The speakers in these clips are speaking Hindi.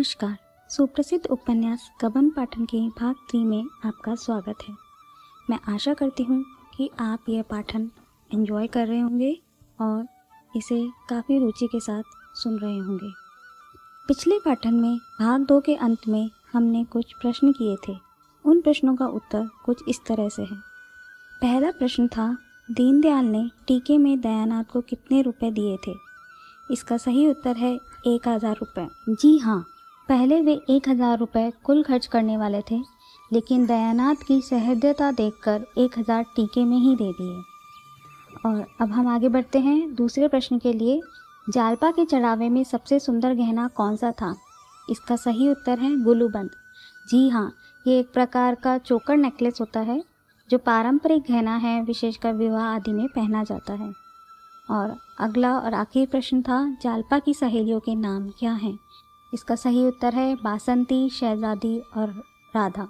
नमस्कार। सुप्रसिद्ध उपन्यास कबन पाठन के भाग 3 में आपका स्वागत है। मैं आशा करती हूँ कि आप यह पाठन एंजॉय कर रहे होंगे और इसे काफ़ी रुचि के साथ सुन रहे होंगे। पिछले पाठन में भाग 2 के अंत में हमने कुछ प्रश्न किए थे। उन प्रश्नों का उत्तर कुछ इस तरह से है। पहला प्रश्न था, दीनदयाल ने टीके में दयानाथ को कितने रुपए दिए थे? इसका सही उत्तर है 1000 रुपये। जी हाँ, पहले वे 1000 रुपये कुल खर्च करने वाले थे, लेकिन दयानाथ की सहृदयता देखकर 1000 टीके में ही दे दिए। और अब हम आगे बढ़ते हैं दूसरे प्रश्न के लिए। जालपा के चढ़ावे में सबसे सुंदर गहना कौन सा था? इसका सही उत्तर है गुलूबंद। जी हाँ, ये एक प्रकार का चोकर नेकलेस होता है जो पारंपरिक गहना है, विशेषकर विवाह आदि में पहना जाता है। और अगला और आखिरी प्रश्न था, जालपा की सहेलियों के नाम क्या हैं? इसका सही उत्तर है बासंती, शहजादी और राधा।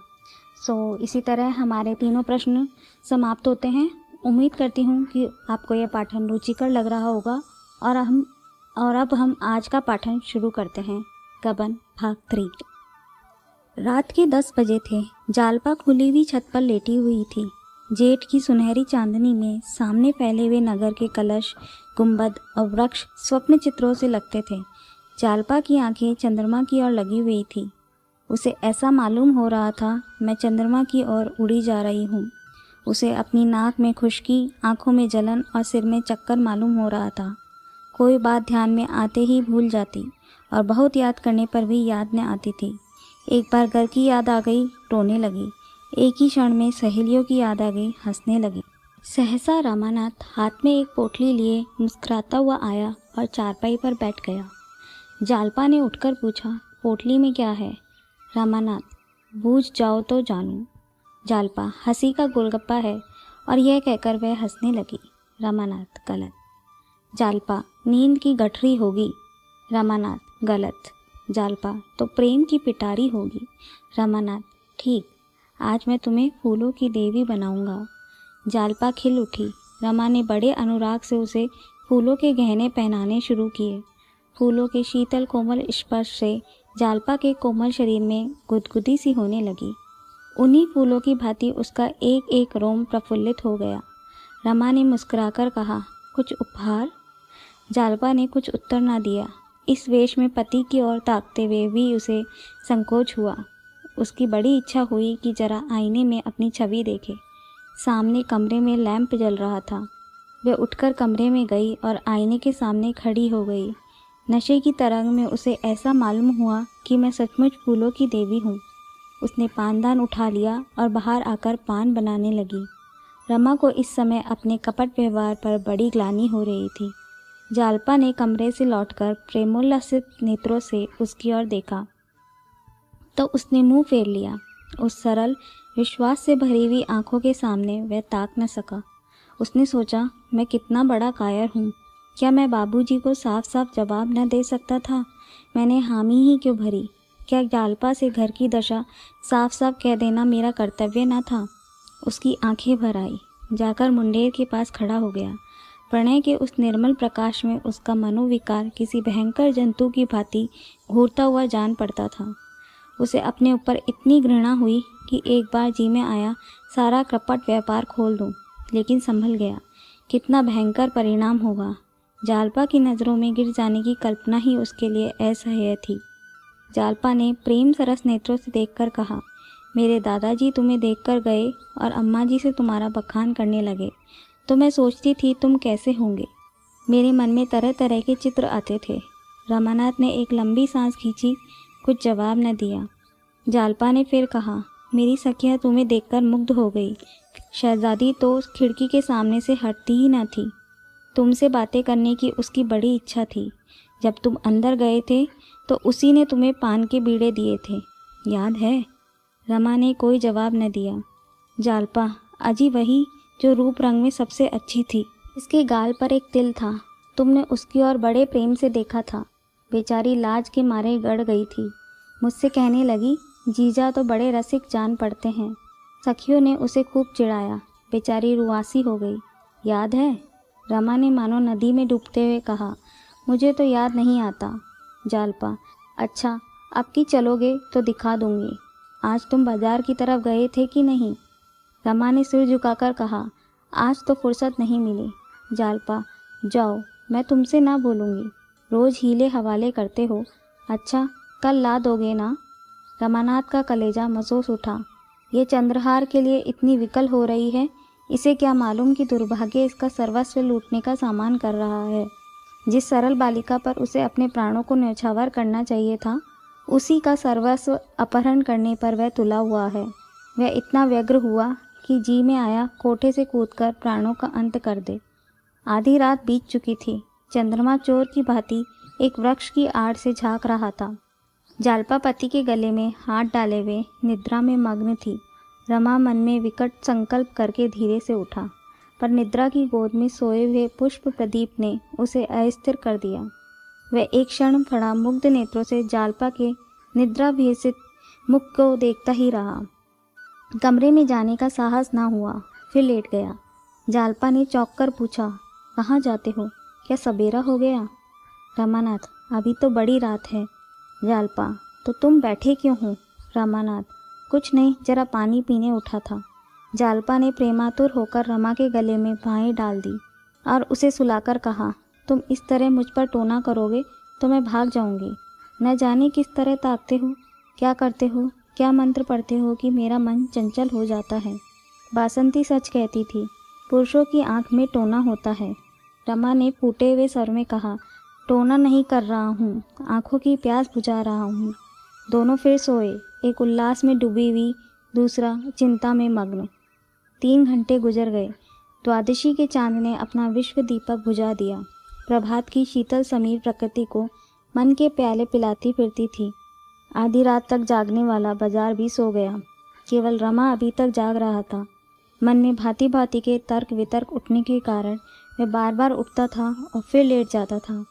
इसी तरह हमारे तीनों प्रश्न समाप्त होते हैं। उम्मीद करती हूँ कि आपको यह पाठन रुचिकर लग रहा होगा और अब हम आज का पाठन शुरू करते हैं। कबन भाग 3। रात के 10 बजे थे। जालपा खुली हुई छत पर लेटी हुई थी। जेठ की सुनहरी चांदनी में सामने फैले हुए नगर के कलश, गुंबद और वृक्ष स्वप्न चित्रों से लगते थे। जालपा की आंखें चंद्रमा की ओर लगी हुई थी। उसे ऐसा मालूम हो रहा था, मैं चंद्रमा की ओर उड़ी जा रही हूँ। उसे अपनी नाक में खुश्की, आंखों में जलन और सिर में चक्कर मालूम हो रहा था। कोई बात ध्यान में आते ही भूल जाती और बहुत याद करने पर भी याद न आती थी। एक बार घर की याद आ गई, रोने लगी। एक ही क्षण में सहेलियों की याद आ गई, हंसने लगी। सहसा रामानाथ हाथ में एक पोटली लिए मुस्कुराता हुआ आया और चारपाई पर बैठ गया। जालपा ने उठकर पूछा, पोटली में क्या है? रामानाथ, बूझ जाओ तो जानूं। जालपा, हंसी का गोलगप्पा है। और यह कहकर वह हंसने लगी। रामानाथ, गलत। जालपा, नींद की गठरी होगी। रामानाथ, गलत। जालपा, तो प्रेम की पिटारी होगी। रामानाथ, ठीक, आज मैं तुम्हें फूलों की देवी बनाऊंगा। जालपा खिल उठी। रमा ने बड़े अनुराग से उसे फूलों के गहने पहनाने शुरू किए। फूलों के शीतल कोमल स्पर्श से जालपा के कोमल शरीर में गुदगुदी सी होने लगी। उन्हीं फूलों की भांति उसका एक एक रोम प्रफुल्लित हो गया। रमा ने मुस्कुराकर कहा, कुछ उपहार? जालपा ने कुछ उत्तर न दिया। इस वेश में पति की ओर ताकते हुए भी उसे संकोच हुआ। उसकी बड़ी इच्छा हुई कि जरा आईने में अपनी छवि देखे। सामने कमरे में लैंप जल रहा था। वह उठकर कमरे में गई और आईने के सामने खड़ी हो गई। नशे की तरंग में उसे ऐसा मालूम हुआ कि मैं सचमुच फूलों की देवी हूँ। उसने पानदान उठा लिया और बाहर आकर पान बनाने लगी। रमा को इस समय अपने कपट व्यवहार पर बड़ी ग्लानि हो रही थी। जालपा ने कमरे से लौटकर प्रेमोल्लसित नेत्रों से उसकी ओर देखा तो उसने मुंह फेर लिया। उस सरल विश्वास से भरी हुई आंखों के सामने वह ताक न सका। उसने सोचा, मैं कितना बड़ा कायर हूँ। क्या मैं बाबूजी को साफ साफ जवाब न दे सकता था? मैंने हामी ही क्यों भरी? क्या जालपा से घर की दशा साफ साफ कह देना मेरा कर्तव्य न था? उसकी आंखें भर आई। जाकर मुंडेर के पास खड़ा हो गया। प्रणय के उस निर्मल प्रकाश में उसका मनोविकार किसी भयंकर जंतु की भांति घूरता हुआ जान पड़ता था। उसे अपने ऊपर इतनी घृणा हुई कि एक बार जी में आया सारा कपट व्यापार खोल दूं, लेकिन संभल गया। कितना भयंकर परिणाम होगा। जालपा की नज़रों में गिर जाने की कल्पना ही उसके लिए असह्य थी। जालपा ने प्रेम सरस नेत्रों से देखकर कहा, मेरे दादाजी तुम्हें देखकर गए और अम्मा जी से तुम्हारा बखान करने लगे, तो मैं सोचती थी तुम कैसे होंगे। मेरे मन में तरह तरह के चित्र आते थे। रामानाथ ने एक लंबी सांस खींची, कुछ जवाब न दिया। जालपा ने फिर कहा, मेरी सखिया तुम्हें देखकर मुग्ध हो गई। शहजादी तो खिड़की के सामने से हटती ही न थी। तुमसे बातें करने की उसकी बड़ी इच्छा थी। जब तुम अंदर गए थे तो उसी ने तुम्हें पान के बीड़े दिए थे, याद है? रमा ने कोई जवाब न दिया। जालपा, अजी वही जो रूप रंग में सबसे अच्छी थी। इसके गाल पर एक तिल था। तुमने उसकी ओर बड़े प्रेम से देखा था। बेचारी लाज के मारे गड़ गई थी। मुझसे कहने लगी, जीजा तो बड़े रसिक जान पड़ते हैं। सखियों ने उसे खूब चिढ़ाया। बेचारी रुआसी हो गई, याद है? रमा ने मानो नदी में डूबते हुए कहा, मुझे तो याद नहीं आता। जालपा, अच्छा, अब की चलोगे तो दिखा दूंगी। आज तुम बाजार की तरफ गए थे कि नहीं? रमा ने सिर झुकाकर कहा, आज तो फुर्सत नहीं मिली। जालपा, जाओ, मैं तुमसे ना बोलूँगी। रोज़ हीले हवाले करते हो। अच्छा, कल ला दोगे ना? रमानाथ का कलेजा महसूस उठा। ये चंद्रहार के लिए इतनी विकल हो रही है, इसे क्या मालूम कि दुर्भाग्य इसका सर्वस्व लूटने का सामान कर रहा है। जिस सरल बालिका पर उसे अपने प्राणों को न्यौछावर करना चाहिए था, उसी का सर्वस्व अपहरण करने पर वह तुला हुआ है। वह इतना व्यग्र हुआ कि जी में आया कोठे से कूदकर प्राणों का अंत कर दे। आधी रात बीत चुकी थी। चंद्रमा चोर की भांति एक वृक्ष की आड़ से झांक रहा था। जालपा पति के गले में हाथ डाले हुए निद्रा में मग्न थी। रमा मन में विकट संकल्प करके धीरे से उठा, पर निद्रा की गोद में सोए हुए पुष्प प्रदीप ने उसे अस्थिर कर दिया। वह एक क्षण खड़ा मुग्ध नेत्रों से जालपा के निद्रा विहसित मुख को देखता ही रहा। कमरे में जाने का साहस ना हुआ, फिर लेट गया। जालपा ने चौंक कर पूछा, कहाँ जाते हो? क्या सवेरा हो गया? रमानाथ, अभी तो बड़ी रात है। जालपा, तो तुम बैठे क्यों हो? रमानाथ, कुछ नहीं, जरा पानी पीने उठा था। जालपा ने प्रेमातुर होकर रमा के गले में बाहें डाल दी और उसे सुलाकर कहा, तुम इस तरह मुझ पर टोना करोगे तो मैं भाग जाऊंगी। न जाने किस तरह ताकते हो, क्या करते हो, क्या मंत्र पढ़ते हो कि मेरा मन चंचल हो जाता है। बासंती सच कहती थी, पुरुषों की आंख में टोना होता है। रमा ने फूटे हुए स्वर में कहा, टोना नहीं कर रहा हूँ, आंखों की प्यास बुझा रहा हूँ। दोनों फिर सोए, एक उल्लास में डूबी हुई, दूसरा चिंता में मग्न। 3 घंटे गुजर गए। द्वादशी के चांद ने अपना विश्व दीपक बुझा दिया। प्रभात की शीतल समीर प्रकृति को मन के प्याले पिलाती फिरती थी। आधी रात तक जागने वाला बाजार भी सो गया। केवल रमा अभी तक जाग रहा था। मन में भांति भांति के तर्क वितर्क उठने के कारण वह बार बार उठता था और फिर लेट जाता था।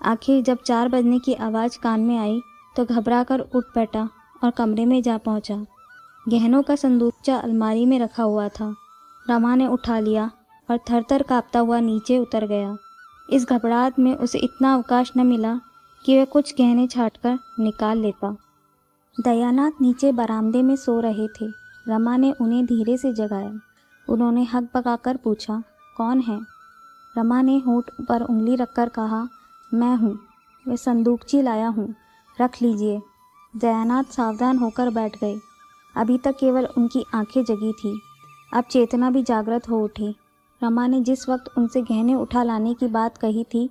आखिर जब 4 बजने की आवाज़ कान में आई तो घबरा कर उठ बैठा और कमरे में जा पहुंचा। गहनों का संदूकचा अलमारी में रखा हुआ था। रमा ने उठा लिया और थर थर काँपता हुआ नीचे उतर गया। इस घबराहट में उसे इतना अवकाश न मिला कि वह कुछ गहने छाँटकर निकाल लेता। दयानाथ नीचे बरामदे में सो रहे थे। रमा ने उन्हें धीरे से जगाया। उन्होंने हक पकाकर पूछा, कौन है? रमा ने होंठ पर उंगली रखकर कहा, मैं हूँ। वह संदूकची लाया हूँ, रख लीजिए। दयानाथ सावधान होकर बैठ गए। अभी तक केवल उनकी आंखें जगी थी, अब चेतना भी जागृत हो उठी। रमा ने जिस वक्त उनसे गहने उठा लाने की बात कही थी,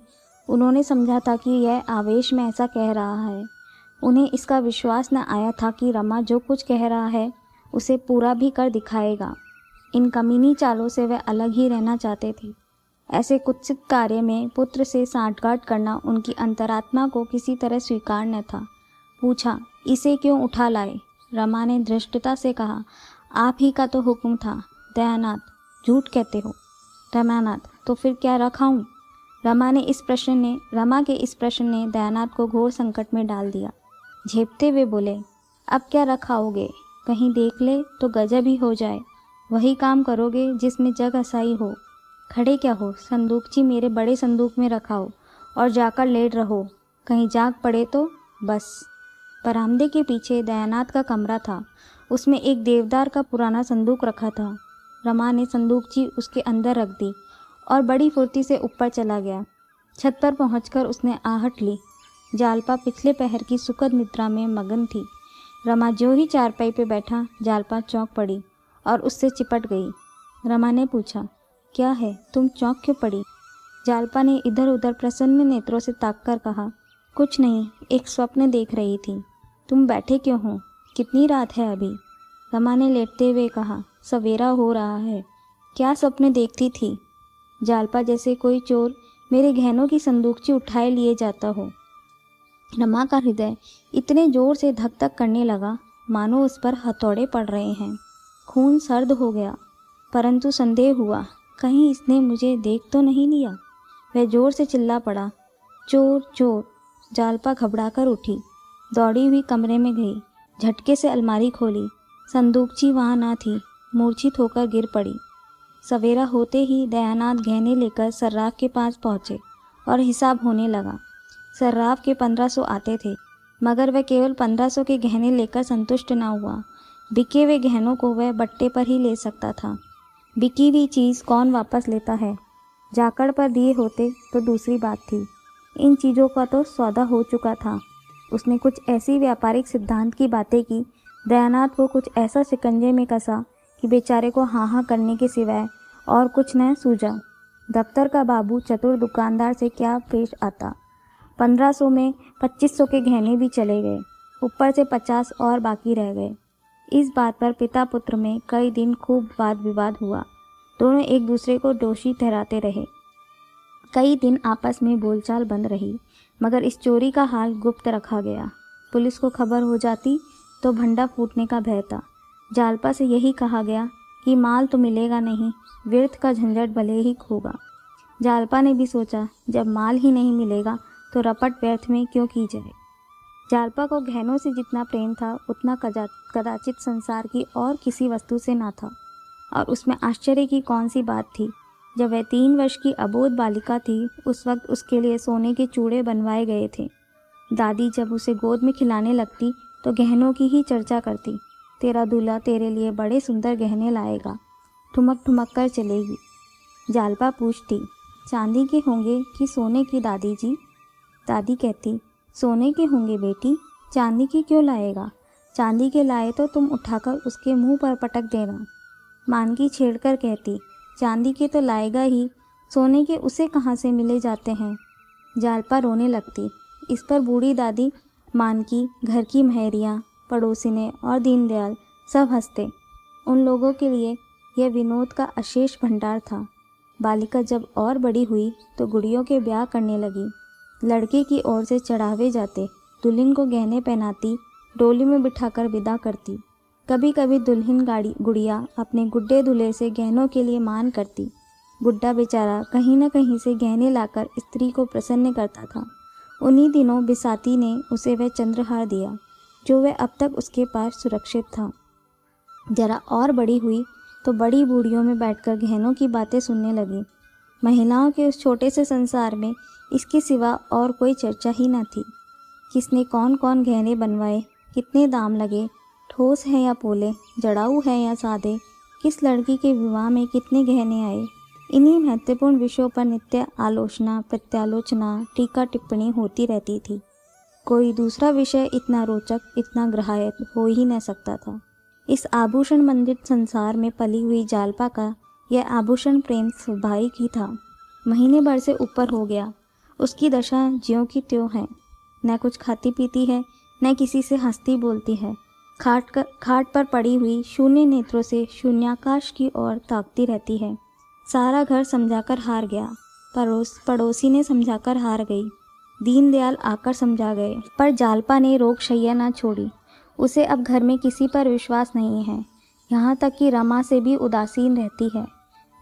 उन्होंने समझा था कि यह आवेश में ऐसा कह रहा है। उन्हें इसका विश्वास न आया था कि रमा जो कुछ कह रहा है उसे पूरा भी कर दिखाएगा। इन कमीनी चालों से वह अलग ही रहना चाहते थे। ऐसे कुत्सित कार्य में पुत्र से सांठगांठ करना उनकी अंतरात्मा को किसी तरह स्वीकार न था। पूछा, इसे क्यों उठा लाए? रमा ने धृष्टता से कहा, आप ही का तो हुक्म था। दयानाथ, झूठ कहते हो। रमानाथ, तो फिर क्या रखाऊं? रमा के इस प्रश्न ने दयानाथ को घोर संकट में डाल दिया। झेपते हुए बोले, अब क्या रखाओगे? कहीं देख ले तो गजब ही हो जाए। वही काम करोगे जिसमें जग हसाई हो। खड़े क्या हो, संदूकची मेरे बड़े संदूक में रखाओ और जाकर लेट रहो। कहीं जाग पड़े तो बस। बरामदे के पीछे दयानाथ का कमरा था। उसमें एक देवदार का पुराना संदूक रखा था। रमा ने संदूकची उसके अंदर रख दी और बड़ी फुर्ती से ऊपर चला गया। छत पर पहुंचकर उसने आहट ली। जालपा पिछले पहर की सुखद निद्रा में मगन थी। रमा जो ही चारपाई पे बैठा, जालपा चौंक पड़ी और उससे चिपट गई। रमा ने पूछा, क्या है, तुम चौंक क्यों पड़ी? जालपा ने इधर उधर प्रसन्न नेत्रों से ताककर कहा, कुछ नहीं, एक स्वप्न देख रही थी। तुम बैठे क्यों हो? कितनी रात है अभी? रमा ने लेटते हुए कहा, सवेरा हो रहा है। क्या स्वप्न देखती थी? जालपा, जैसे कोई चोर मेरे गहनों की संदूकची उठाए लिए जाता हो। रमा का हृदय इतने जोर से धक धक करने लगा मानो उस पर हथौड़े पड़ रहे हैं। खून सर्द हो गया, परंतु संदेह हुआ, कहीं इसने मुझे देख तो नहीं लिया। वह जोर से चिल्ला पड़ा, चोर चोर। जालपा घबराकर उठी, दौड़ी हुई कमरे में गई, झटके से अलमारी खोली। संदूकची वहाँ ना थी। मूर्छित होकर गिर पड़ी। सवेरा होते ही दयानाथ गहने लेकर सर्राफ के पास पहुँचे और हिसाब होने लगा। सर्राफ के 1500 आते थे। मगर वह केवल 1500 के गहने लेकर संतुष्ट न हुआ। बिके हुए गहनों को वह बट्टे पर ही ले सकता था। बिकी हुई चीज़ कौन वापस लेता है? जाकड़ पर दिए होते तो दूसरी बात थी। इन चीज़ों का तो सौदा हो चुका था। उसने कुछ ऐसी व्यापारिक सिद्धांत की बातें की, दयानाथ को कुछ ऐसा शिकंजे में कसा कि बेचारे को हाँ हाँ करने के सिवाय और कुछ न सूझा। दफ्तर का बाबू चतुर दुकानदार से क्या पेश आता। 1500 में 2500 के गहने भी चले गए, ऊपर से 50 और बाकी रह गए। इस बात पर पिता पुत्र में कई दिन खूब वाद विवाद हुआ। दोनों एक दूसरे को दोषी ठहराते रहे। कई दिन आपस में बोलचाल बंद रही, मगर इस चोरी का हाल गुप्त रखा गया। पुलिस को खबर हो जाती तो भंडा फूटने का भय था। जालपा से यही कहा गया कि माल तो मिलेगा नहीं, व्यर्थ का झंझट भले ही होगा। जालपा ने भी सोचा, जब माल ही नहीं मिलेगा तो रपट व्यर्थ में क्यों की जाए। जालपा को गहनों से जितना प्रेम था उतना कदाचित संसार की और किसी वस्तु से ना था। और उसमें आश्चर्य की कौन सी बात थी। जब वह 3 वर्ष की अबोध बालिका थी, उस वक्त उसके लिए सोने के चूड़े बनवाए गए थे। दादी जब उसे गोद में खिलाने लगती तो गहनों की ही चर्चा करती। तेरा दूल्हा तेरे लिए बड़े सुंदर गहने लाएगा, ठुमक ठुमक कर चलेगी। जालपा पूछती, चांदी के होंगे कि सोने की दादी जी? दादी कहती, सोने के होंगे बेटी, चांदी की क्यों लाएगा? चांदी के लाए तो तुम उठाकर उसके मुंह पर पटक देना। मानकी छेड़कर कहती, चांदी के तो लाएगा ही, सोने के उसे कहाँ से मिले जाते हैं। जालपा रोने लगती। इस पर बूढ़ी दादी, मानकी, घर की महरियाँ, पड़ोसिने और दीनदयाल सब हंसते। उन लोगों के लिए यह विनोद का अशेष भंडार था। बालिका जब और बड़ी हुई तो गुड़ियों के ब्याह करने लगी। लड़के की ओर से चढ़ावे जाते, दुल्हन को गहने पहनाती, डोली में बिठाकर विदा करती। कभी कभी दुल्हन गुड़िया अपने गुड्डे दूल्हे से गहनों के लिए मान करती। गुड्डा बेचारा कहीं न कहीं से गहने लाकर स्त्री को प्रसन्न करता था। उन्हीं दिनों बिसाती ने उसे वह चंद्रहार दिया जो वह अब तक उसके पास सुरक्षित था। जरा और बड़ी हुई तो बड़ी बूढ़ियों में बैठकर गहनों की बातें सुनने लगी। महिलाओं के उस छोटे से संसार में इसके सिवा और कोई चर्चा ही न थी। किसने कौन कौन गहने बनवाए, कितने दाम लगे, ठोस है या पोले, जड़ाऊ है या सादे, किस लड़की के विवाह में कितने गहने आए, इन्हीं महत्वपूर्ण विषयों पर नित्य आलोचना, प्रत्यालोचना, टीका टिप्पणी होती रहती थी। कोई दूसरा विषय इतना रोचक, इतना ग्राह्य हो ही न सकता था। इस आभूषण मंडित संसार में पली हुई जालपा का यह आभूषण प्रेम स्वाभाविक ही था। महीने भर से ऊपर हो गया। उसकी दशा ज्यों की त्यों है। न कुछ खाती पीती है, न किसी से हंसती बोलती है। खाट पर पड़ी हुई शून्य नेत्रों से शून्याकाश की ओर ताकती रहती है। सारा घर समझाकर हार गया। पड़ोसी ने समझाकर हार गई। दीनदयाल आकर समझा गए, पर जालपा ने रोक शैया न छोड़ी। उसे अब घर में किसी पर विश्वास नहीं है, यहाँ तक कि रमा से भी उदासीन रहती है।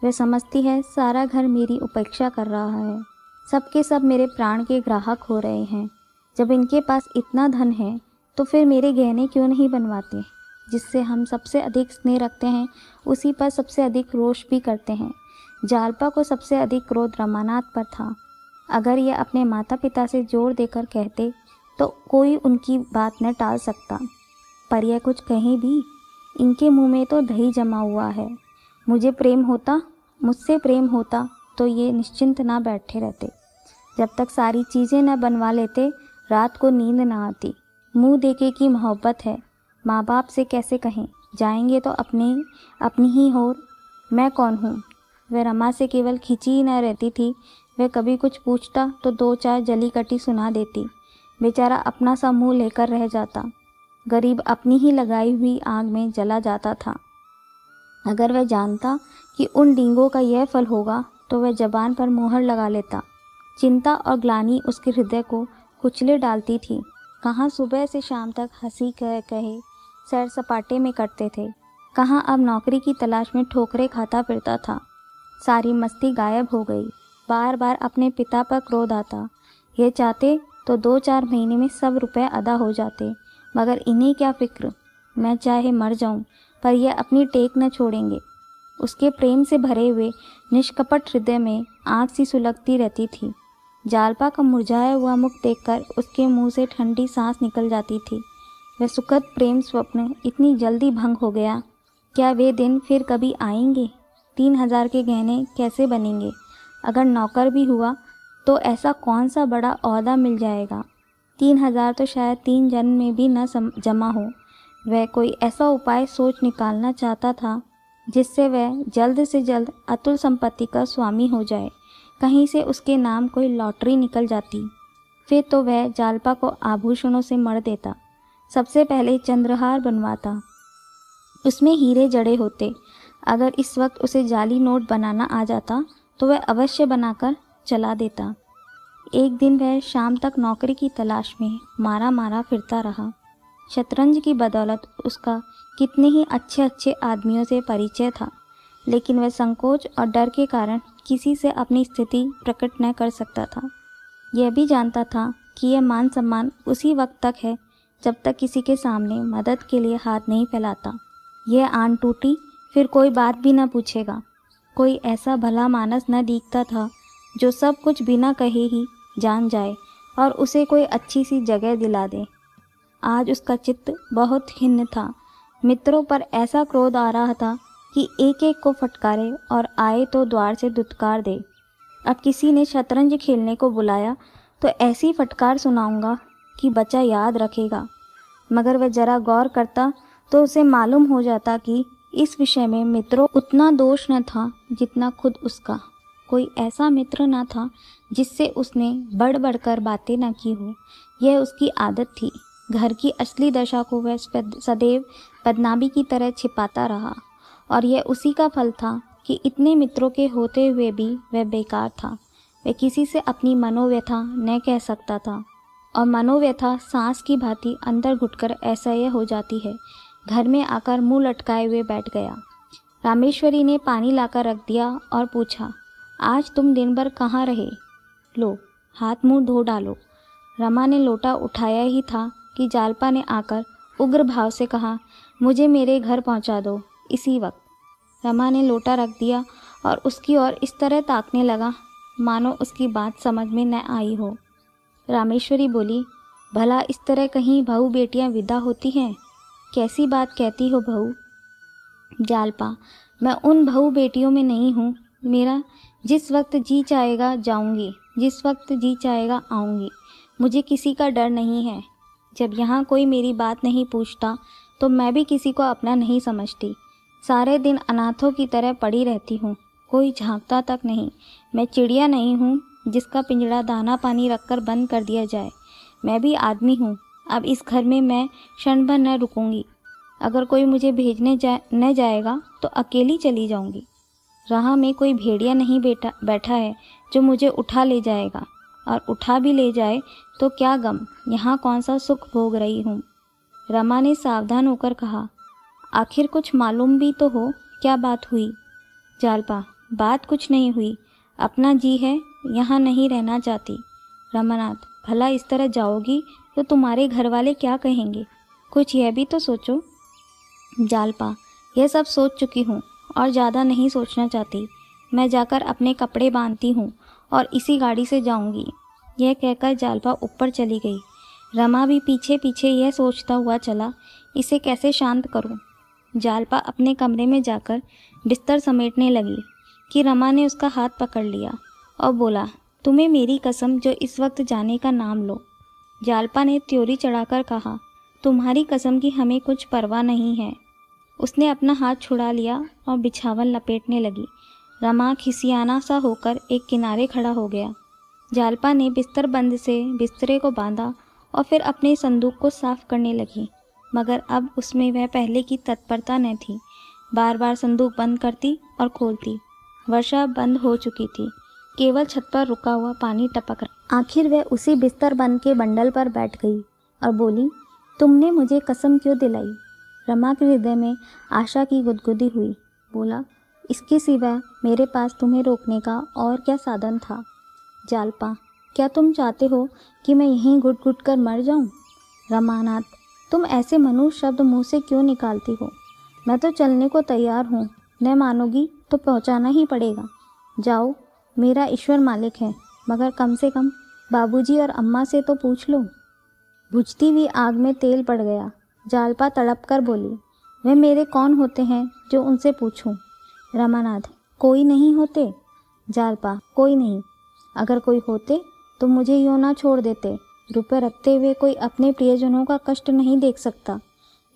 वह समझती है सारा घर मेरी उपेक्षा कर रहा है, सबके सब मेरे प्राण के ग्राहक हो रहे हैं। जब इनके पास इतना धन है तो फिर मेरे गहने क्यों नहीं बनवाते? जिससे हम सबसे अधिक स्नेह रखते हैं उसी पर सबसे अधिक रोष भी करते हैं। जालपा को सबसे अधिक क्रोध रमानाथ पर था। अगर यह अपने माता पिता से जोर देकर कहते तो कोई उनकी बात न टाल सकता, पर यह कुछ कहीं भी, इनके मुंह में तो दही जमा हुआ है। मुझसे प्रेम होता तो ये निश्चिंत ना बैठे रहते। जब तक सारी चीज़ें न बनवा लेते रात को नींद ना आती। मुंह देखे की मोहब्बत है, माँ बाप से कैसे कहें, जाएंगे तो अपनी ही हो। मैं कौन हूँ? वह रमा से केवल खिंची ही न रहती थी, वह कभी कुछ पूछता तो 2-4 जली कटी सुना देती। बेचारा अपना सा मुँह लेकर रह जाता। गरीब अपनी ही लगाई हुई आग में जला जाता था। अगर वह जानता कि उन डींगों का यह फल होगा तो वह जबान पर मोहर लगा लेता। चिंता और ग्लानि उसके हृदय को कुचले डालती थी। कहाँ सुबह से शाम तक हंसी कहे सैर सपाटे में करते थे, कहाँ अब नौकरी की तलाश में ठोकरें खाता फिरता था। सारी मस्ती गायब हो गई। बार बार अपने पिता पर क्रोध आता। ये चाहते तो 2-4 महीने में सब रुपए अदा हो जाते, मगर इन्हें क्या फिक्र। मैं चाहे मर जाऊं, पर यह अपनी टेक न छोड़ेंगे। उसके प्रेम से भरे हुए निष्कपट हृदय में आग सी सुलगती रहती थी। जालपा का मुरझाया हुआ मुख देखकर उसके मुंह से ठंडी सांस निकल जाती थी। वह सुखद प्रेम स्वप्न इतनी जल्दी भंग हो गया। क्या वे दिन फिर कभी आएंगे? 3,000 के गहने कैसे बनेंगे? अगर नौकर भी हुआ तो ऐसा कौन सा बड़ा ओहदा मिल जाएगा? 3,000 तो शायद 3 जन्म में भी न जमा हो। वह कोई ऐसा उपाय सोच निकालना चाहता था जिससे वह जल्द से जल्द अतुल संपत्ति का स्वामी हो जाए। कहीं से उसके नाम कोई लॉटरी निकल जाती, फिर तो वह जालपा को आभूषणों से मढ़ देता। सबसे पहले चंद्रहार बनवाता, उसमें हीरे जड़े होते। अगर इस वक्त उसे जाली नोट बनाना आ जाता तो वह अवश्य बनाकर चला देता। एक दिन वह शाम तक नौकरी की तलाश में मारा मारा फिरता रहा। शतरंज की बदौलत उसका कितने ही अच्छे अच्छे आदमियों से परिचय था, लेकिन वह संकोच और डर के कारण किसी से अपनी स्थिति प्रकट न कर सकता था। यह भी जानता था कि यह मान सम्मान उसी वक्त तक है जब तक किसी के सामने मदद के लिए हाथ नहीं फैलाता। यह आन टूटी फिर कोई बात भी न पूछेगा। कोई ऐसा भला मानस न दिखता था जो सब कुछ बिना कहे ही जान जाए और उसे कोई अच्छी सी जगह दिला दे। आज उसका चित्त बहुत खिन्न था। मित्रों पर ऐसा क्रोध आ रहा था कि एक एक को फटकारे और आए तो द्वार से दुत्कार दे। अब किसी ने शतरंज खेलने को बुलाया तो ऐसी फटकार सुनाऊंगा कि बच्चा याद रखेगा। मगर वह जरा गौर करता तो उसे मालूम हो जाता कि इस विषय में मित्रों उतना दोष न था जितना खुद उसका। कोई ऐसा मित्र न था जिससे उसने बढ़ बढ़कर बातें न की हो। यह उसकी आदत थी। घर की असली दशा को वह सदैव बदनामी की तरह छिपाता रहा और यह उसी का फल था कि इतने मित्रों के होते हुए भी वह बेकार था। वह किसी से अपनी मनोव्यथा न कह सकता था और मनोव्यथा सांस की भांति अंदर घुटकर असह्य हो जाती है। घर में आकर मुंह लटकाए हुए बैठ गया। रामेश्वरी ने पानी लाकर रख दिया और पूछा, आज तुम दिन भर कहाँ रहे? लो, हाथ मुंह धो डालो। रमा ने लोटा उठाया ही था कि जालपा ने आकर उग्र भाव से कहा, मुझे मेरे घर पहुंचा दो इसी वक्त। रमा ने लोटा रख दिया और उसकी ओर इस तरह ताकने लगा मानो उसकी बात समझ में न आई हो। रामेश्वरी बोली, भला इस तरह कहीं बहू बेटियां विदा होती हैं? कैसी बात कहती हो बहू? जालपा, मैं उन बहू बेटियों में नहीं हूँ। मेरा जिस वक्त जी चाहेगा जाऊँगी, जिस वक्त जी चाहेगा आऊँगी। मुझे किसी का डर नहीं है। जब यहाँ कोई मेरी बात नहीं पूछता तो मैं भी किसी को अपना नहीं समझती। सारे दिन अनाथों की तरह पड़ी रहती हूँ, कोई झांकता तक नहीं। मैं चिड़िया नहीं हूँ जिसका पिंजड़ा दाना पानी रखकर बंद कर दिया जाए। मैं भी आदमी हूँ। अब इस घर में मैं क्षण भर न रुकूंगी। अगर कोई मुझे भेजने न जाएगा तो अकेली चली जाऊंगी। राह में कोई भेड़िया नहीं बैठा है जो मुझे उठा ले जाएगा, और उठा भी ले जाए तो क्या गम, यहाँ कौन सा सुख भोग रही हूँ। रमा ने सावधान होकर कहा, आखिर कुछ मालूम भी तो हो, क्या बात हुई? जालपा, बात कुछ नहीं हुई। अपना जी है, यहाँ नहीं रहना चाहती। रमानाथ, भला इस तरह जाओगी तो तुम्हारे घर वाले क्या कहेंगे? कुछ यह भी तो सोचो। जालपा, यह सब सोच चुकी हूँ और ज़्यादा नहीं सोचना चाहती। मैं जाकर अपने कपड़े बांधती हूँ और इसी गाड़ी से जाऊँगी। यह कहकर जालपा ऊपर चली गई। रमा भी पीछे पीछे यह सोचता हुआ चला, इसे कैसे शांत करूँ। जालपा अपने कमरे में जाकर बिस्तर समेटने लगी कि रमा ने उसका हाथ पकड़ लिया और बोला, तुम्हें मेरी कसम जो इस वक्त जाने का नाम लो। जालपा ने त्योरी चढ़ाकर कहा, तुम्हारी कसम की हमें कुछ परवाह नहीं है। उसने अपना हाथ छुड़ा लिया और बिछावन लपेटने लगी। रमा खिसियाना सा होकर एक किनारे खड़ा हो गया। जालपा ने बिस्तर बंद से बिस्तरे को बांधा और फिर अपने संदूक को साफ करने लगी, मगर अब उसमें वह पहले की तत्परता न थी। बार बार संदूक बंद करती और खोलती। वर्षा बंद हो चुकी थी, केवल छत पर रुका हुआ पानी टपक रहा। आखिर वह उसी बिस्तर बंद के बंडल पर बैठ गई और बोली, तुमने मुझे कसम क्यों दिलाई? रमा के हृदय में आशा की गुदगुदी हुई। बोला, इसके सिवा मेरे पास तुम्हें रोकने का और क्या साधन था? जालपा, क्या तुम चाहते हो कि मैं यहीं घुट घुट कर मर जाऊं? रमानाथ, तुम ऐसे मनुष्य शब्द मुंह से क्यों निकालती हो? मैं तो चलने को तैयार हूँ। न मानोगी तो पहुँचाना ही पड़ेगा। जाओ, मेरा ईश्वर मालिक है, मगर कम से कम बाबूजी और अम्मा से तो पूछ लो। बुझती हुई आग में तेल पड़ गया। जालपा तड़प कर बोली, वे मेरे कौन होते हैं जो उनसे पूछूं? रमानाथ, कोई नहीं होते। जालपा, कोई नहीं। अगर कोई होते तो मुझे यूं ना छोड़ देते। रुपए रखते हुए कोई अपने प्रियजनों का कष्ट नहीं देख सकता।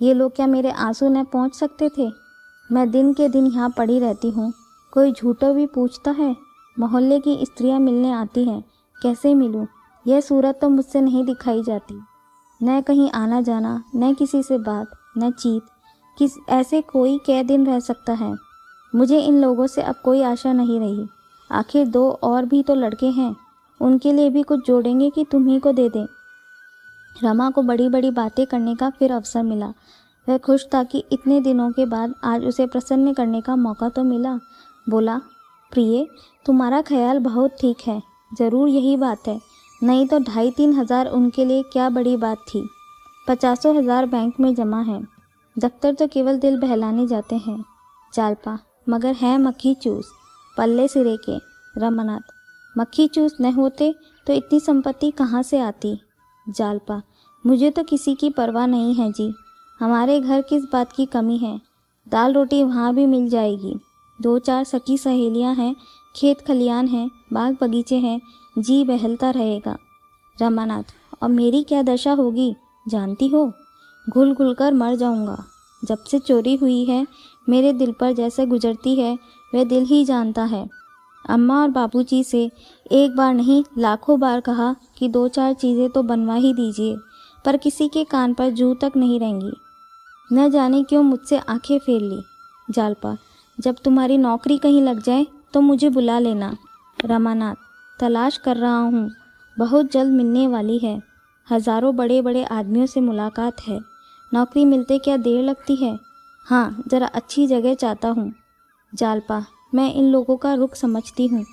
ये लोग क्या मेरे आंसू न पहुंच सकते थे? मैं दिन के दिन यहाँ पड़ी रहती हूँ। कोई झूठो भी पूछता है। मोहल्ले की स्त्रियाँ मिलने आती हैं, कैसे मिलूँ? यह सूरत तो मुझसे नहीं दिखाई जाती। न कहीं आना जाना, न किसी से बात, न चीत। किस ऐसे कोई कै दिन रह सकता है? मुझे इन लोगों से अब कोई आशा नहीं रही। आखिर 2 और भी तो लड़के हैं, उनके लिए भी कुछ जोड़ेंगे कि तुम्ही को दे दें? रमा को बड़ी बड़ी बातें करने का फिर अवसर मिला। वह खुश था कि इतने दिनों के बाद आज उसे प्रसन्न करने का मौका तो मिला। बोला, प्रिय, तुम्हारा ख्याल बहुत ठीक है। ज़रूर यही बात है, नहीं तो 2,5-3 हज़ार उनके लिए क्या बड़ी बात थी। 50 हज़ार बैंक में जमा है। दफ्तर तो केवल दिल बहलाने जाते हैं। जालपा, मगर है मक्खी चूस, पल्ले सिरे के। रमानाथ, मक्खी चूस न होते तो इतनी संपत्ति कहाँ से आती? जालपा, मुझे तो किसी की परवाह नहीं है जी। हमारे घर किस बात की कमी है? दाल रोटी वहाँ भी मिल जाएगी। 2-4 सखी सहेलियाँ हैं, खेत खलियान हैं, बाग बगीचे हैं, जी बहलता रहेगा। रमानाथ, और मेरी क्या दशा होगी जानती हो? घुल घुल कर मर जाऊंगा। जब से चोरी हुई है मेरे दिल पर जैसे गुजरती है वह दिल ही जानता है। अम्मा और बाबूजी से एक बार नहीं लाखों बार कहा कि 2-4 चीज़ें तो बनवा ही दीजिए, पर किसी के कान पर जू तक नहीं रहेंगी। न जाने क्यों मुझसे आंखें फेर ली। जालपा, जब तुम्हारी नौकरी कहीं लग जाए तो मुझे बुला लेना। रमानाथ, तलाश कर रहा हूँ, बहुत जल्द मिलने वाली है। हज़ारों बड़े बड़े आदमियों से मुलाकात है। नौकरी मिलते क्या देर लगती है? हाँ, ज़रा अच्छी जगह चाहता हूँ। जालपा, मैं इन लोगों का रुख समझती हूँ।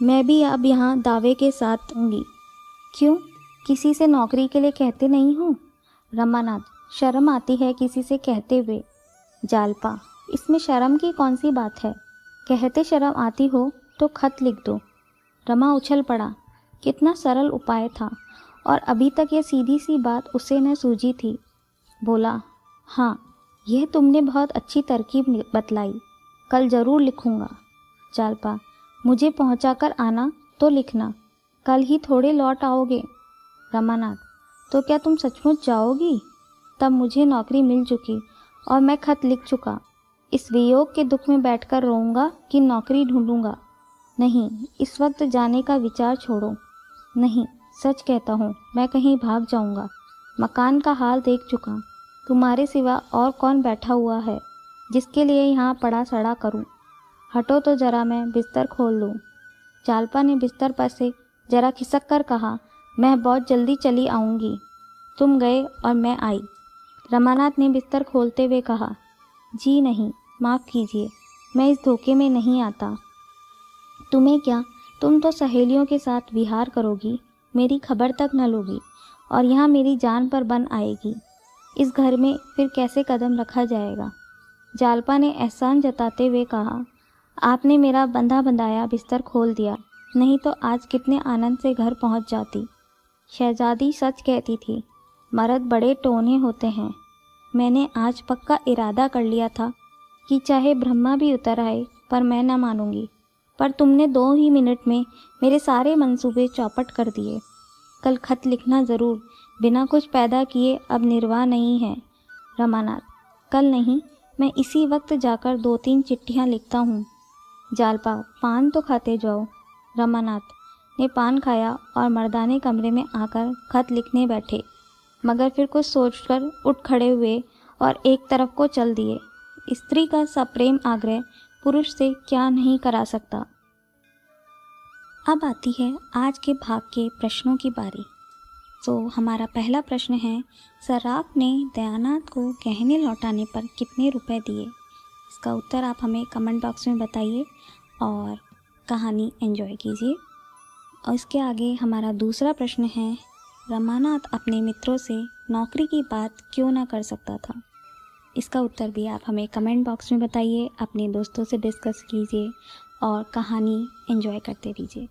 मैं भी अब यहाँ दावे के साथ होंगी। क्यों, किसी से नौकरी के लिए कहते नहीं हो? रमानाथ, शर्म आती है किसी से कहते हुए। जालपा, इसमें शर्म की कौन सी बात है? कहते शर्म आती हो तो खत लिख दो। रमा उछल पड़ा। कितना सरल उपाय था, और अभी तक यह सीधी सी बात उसे न सूझी थी। बोला, हाँ, यह तुमने बहुत अच्छी तरकीब बतलाई। कल ज़रूर लिखूँगा। जालपा, मुझे पहुँचाकर आना तो लिखना, कल ही थोड़े लौट आओगे। रमानाथ, तो क्या तुम सचमुच जाओगी? तब मुझे नौकरी मिल चुकी और मैं खत लिख चुका। इस वियोग के दुख में बैठकर रोऊंगा कि नौकरी ढूंढूंगा? नहीं, इस वक्त जाने का विचार छोड़ो। नहीं, सच कहता हूँ, मैं कहीं भाग जाऊंगा। मकान का हाल देख चुका। तुम्हारे सिवा और कौन बैठा हुआ है जिसके लिए यहाँ पड़ा सड़ा करूँ? हटो तो जरा, मैं बिस्तर खोल लूँ। जालपा ने बिस्तर पर से जरा खिसक कर कहा, मैं बहुत जल्दी चली आऊँगी। तुम गए और मैं आई। रमानाथ ने बिस्तर खोलते हुए कहा, जी नहीं, माफ़ कीजिए, मैं इस धोखे में नहीं आता। तुम्हें क्या, तुम तो सहेलियों के साथ विहार करोगी, मेरी खबर तक न लोगी, और यहाँ मेरी जान पर बन आएगी। इस घर में फिर कैसे कदम रखा जाएगा? जालपा ने एहसान जताते हुए कहा, आपने मेरा बंधा बंधाया बिस्तर खोल दिया, नहीं तो आज कितने आनंद से घर पहुँच जाती। शहजादी सच कहती थी, मर्द बड़े टोने होते हैं। मैंने आज पक्का इरादा कर लिया था कि चाहे ब्रह्मा भी उतर आए पर मैं न मानूंगी, पर तुमने 2 ही मिनट में मेरे सारे मंसूबे चौपट कर दिए। कल खत लिखना ज़रूर, बिना कुछ पैदा किए अब निर्वाह नहीं है। रमानाथ, कल नहीं, मैं इसी वक्त जाकर 2-3 चिट्ठियाँ लिखता हूँ। जालपा, पान तो खाते जाओ। रमानाथ ने पान खाया और मर्दाने कमरे में आकर खत लिखने बैठे, मगर फिर कुछ सोचकर उठ खड़े हुए और एक तरफ को चल दिए। स्त्री का सप्रेम आग्रह पुरुष से क्या नहीं करा सकता। अब आती है आज के भाग के प्रश्नों की बारी। तो हमारा पहला प्रश्न है, सराफ ने दयानाथ को गहने लौटाने पर कितने रुपए दिए? इसका उत्तर आप हमें कमेंट बॉक्स में बताइए और कहानी एंजॉय कीजिए। और इसके आगे हमारा दूसरा प्रश्न है, रमानाथ अपने मित्रों से नौकरी की बात क्यों ना कर सकता था? इसका उत्तर भी आप हमें कमेंट बॉक्स में बताइए, अपने दोस्तों से डिस्कस कीजिए और कहानी एंजॉय करते रहिए।